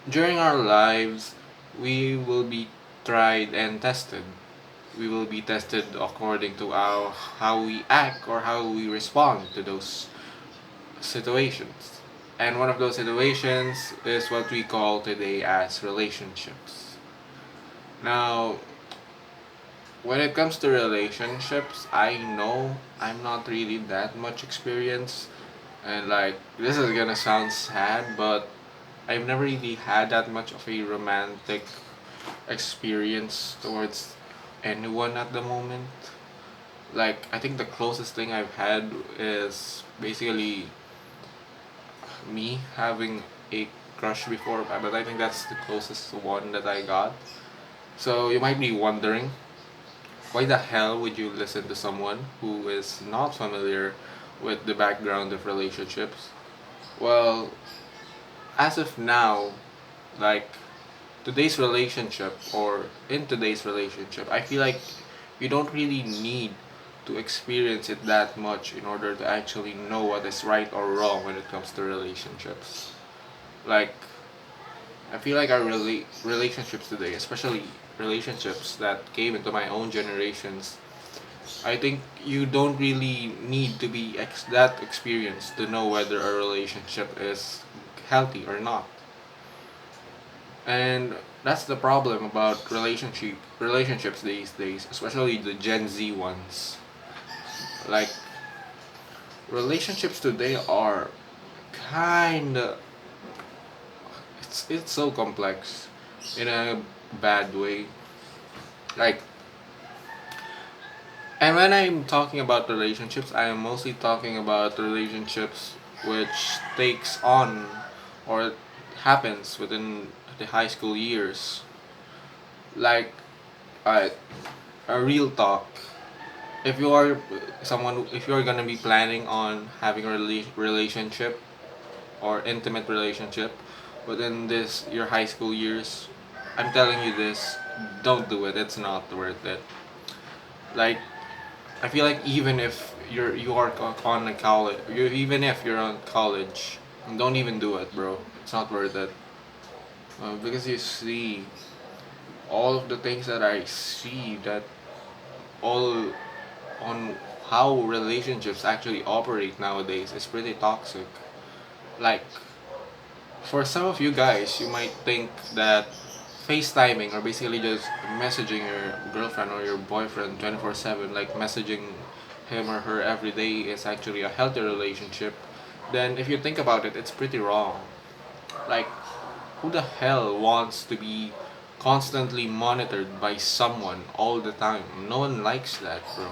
During our lives, we will be tried and tested. We will be tested according to how we act or how we respond to those situations. And one of those situations is what we call today as relationships. Now, when it comes to relationships, I know I'm not really that much experience, and like this is gonna sound sad, but I've never really had that much of a romantic experience towards anyone at the moment. Like I think the closest thing I've had is basically me having a crush before, but I think that's the closest one that I got. So you might be wondering, why the hell would you listen to someone who is not familiar with the background of relationships? Well, as of now, like today's relationship or in today's relationship, I feel like you don't really need to experience it that much in order to actually know what is right or wrong when it comes to relationships. Like I feel like our relationships today, especially relationships that came into my own generations, I think you don't really need to be that experienced to know whether a relationship is healthy or not. And that's the problem about relationships these days, especially the Gen Z ones. Like relationships today are kind of it's so complex in a bad way. Like and when I'm talking about relationships, I am mostly talking about relationships which takes on or happens within the high school years. Like uh, a real talk. If you are if you're gonna be planning on having a relationship or intimate relationship within this your high school years, I'm telling you this, don't do it. It's not worth it. Like I feel like even if you are on a college, even if you're on college, don't even do it, bro. It's not worth it. Because you see all of the things that I see that all on how relationships actually operate nowadays is pretty toxic. Like for some of you guys, you might think that FaceTiming or basically just messaging your girlfriend or your boyfriend 24/7, like messaging him or her every day is actually a healthy relationship. Then if you think about it, it's pretty wrong. Like who the hell wants to be constantly monitored by someone all the time? No one likes that, bro.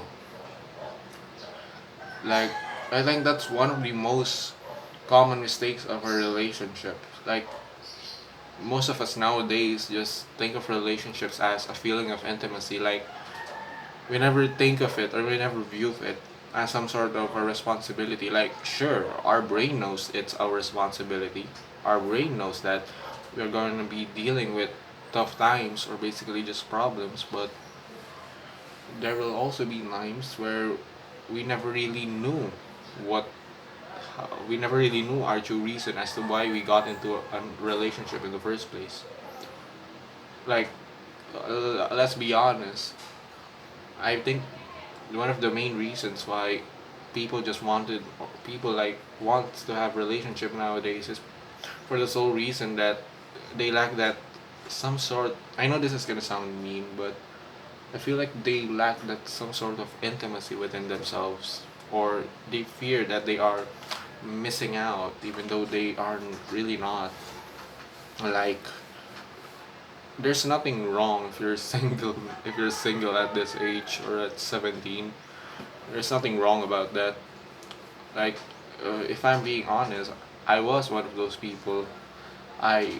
Like I think that's one of the most common mistakes of a relationship. Like most of us nowadays just think of relationships as a feeling of intimacy. Like we never think of it or we never view it as some sort of a responsibility. Like sure, our brain knows it's our responsibility. Our brain knows that we're going to be dealing with tough times or basically just problems, but there will also be times where we never really knew what we never really knew our true reason as to why we got into a relationship in the first place. Like let's be honest, I think one of the main reasons why people like want to have relationship nowadays is for the sole reason that they lack that some sort. I know this is gonna sound mean, but I feel like they lack that some sort of intimacy within themselves, or they fear that they are missing out, even though they are really not. Like there's nothing wrong if you're single if you're single at this age or at 17. There's nothing wrong about that. Like if I'm being honest, I was one of those people. I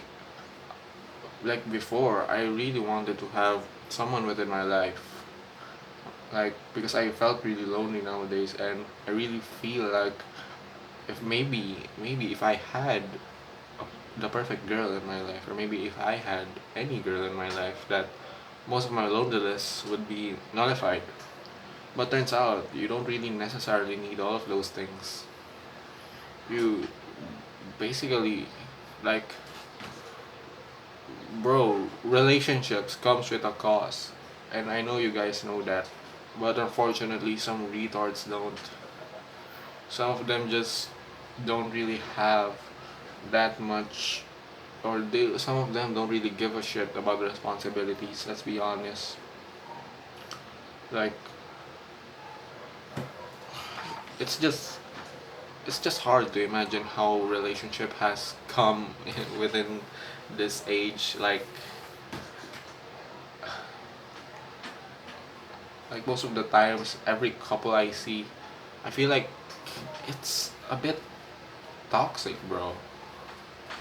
like before I really wanted to have someone within my life, like because I felt really lonely nowadays, and I really feel like if maybe if I had the perfect girl in my life, or maybe if I had any girl in my life, that most of my loneliness would be nullified. But turns out you don't really necessarily need all of those things. You basically like bro, relationships comes with a cost, and I know you guys know that, but unfortunately, some retards don't. Some of them just don't really have that much, or some of them don't really give a shit about the responsibilities. Let's be honest. Like, it's just it's just hard to imagine how relationship has come within this age. Like most of the times, every couple I see, I feel like it's a bit toxic, bro.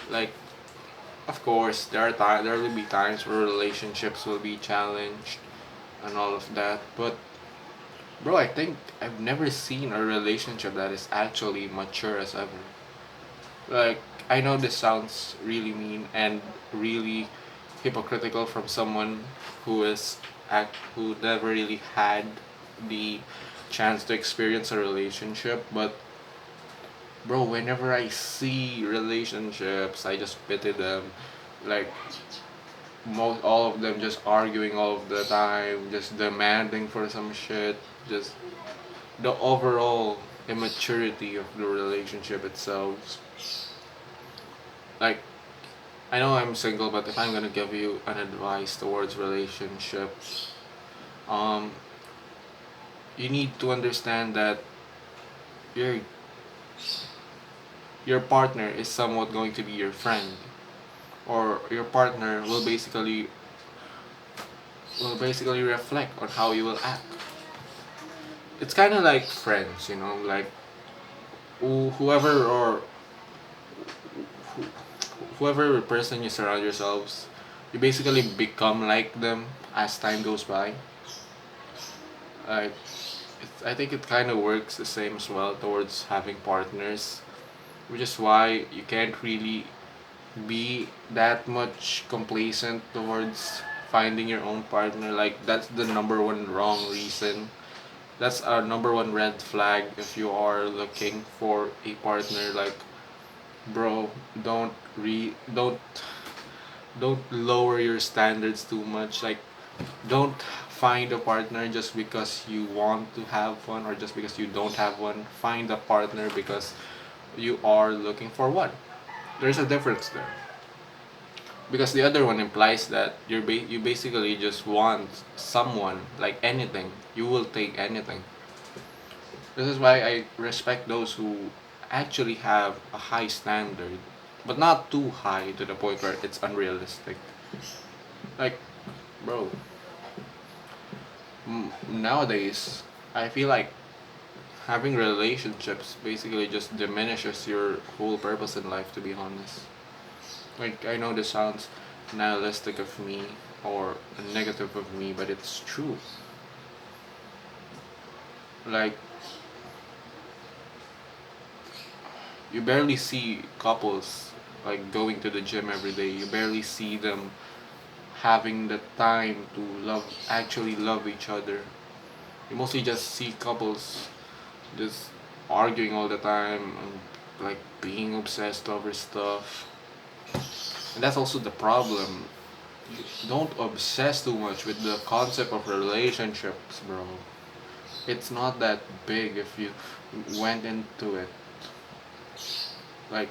Like, of course, there will be times where relationships will be challenged and all of that, but bro, I think I've never seen a relationship that is actually mature as ever. Like, I know this sounds really mean and really hypocritical from someone who never really had the chance to experience a relationship, but bro, whenever I see relationships, I just pity them. Like, most all of them just arguing all of the time, just demanding for some shit, just the overall immaturity of the relationship itself. Like, I know I'm single, but if I'm gonna give you an advice towards relationships, um, you need to understand that your your partner is somewhat going to be your friend, or your partner will basically reflect on how you will act. It's kind of like friends, like whoever or whoever person you surround yourselves, you basically become like them as time goes by. Like, I think it kind of works the same as well towards having partners, which is why you can't really be that much complacent towards finding your own partner. Like, that's the number one wrong reason. That's our number one red flag if you are looking for a partner. Like, bro, don't lower your standards too much. Like, don't find a partner just because you want to have one or just because you don't have one. Find a partner because you are looking for one. There's a difference there. Because the other one implies that you basically just want someone, like anything. You will take anything. This is why I respect those who actually have a high standard, but not too high to the point where it's unrealistic. Like, bro, nowadays, I feel like having relationships basically just diminishes your whole purpose in life, to be honest. Like, I know this sounds nihilistic of me or negative of me, but it's true. Like, you barely see couples like going to the gym every day. You barely see them having the time to actually love each other. You mostly just see couples just arguing all the time and like being obsessed over stuff. And that's also the problem. You don't obsess too much with the concept of relationships, bro. It's not that big if you went into it. Like,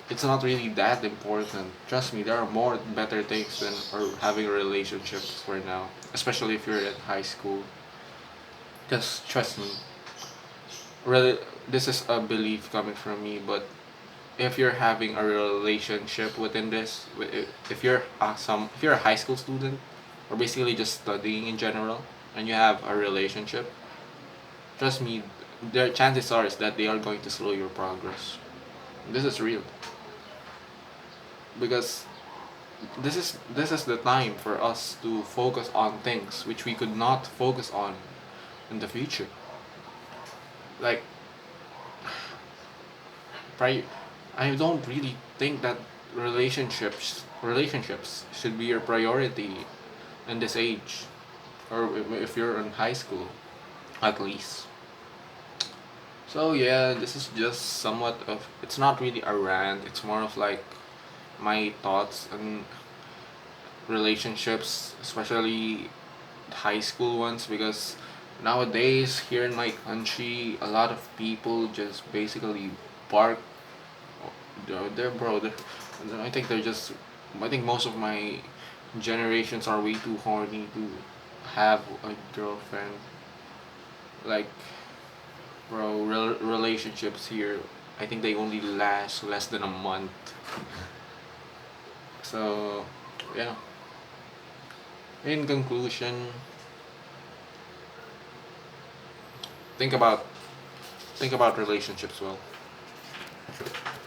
it's not really that important. Trust me, there are more better things than or having relationships for now, especially if you're in high school. Just trust me. Really, this is a belief coming from me, but if you're having a relationship within this, if you're a high school student, or basically just studying in general, and you have a relationship, trust me, their chances are is that they are going to slow your progress. This is real because this is the time for us to focus on things which we could not focus on in the future. Like, pri- I don't really think that relationships should be your priority in this age, or if you're in high school, at least. So yeah, this is just somewhat of, it's not really a rant. It's more of like my thoughts, and relationships, especially high school ones, because nowadays here in my country, a lot of people just basically bark. They're bro. I think they're just. I think most of my generations are way too horny to have a girlfriend. Like, bro, relationships here, I think they only last less than a month. So, yeah. In conclusion, think about think about relationships well.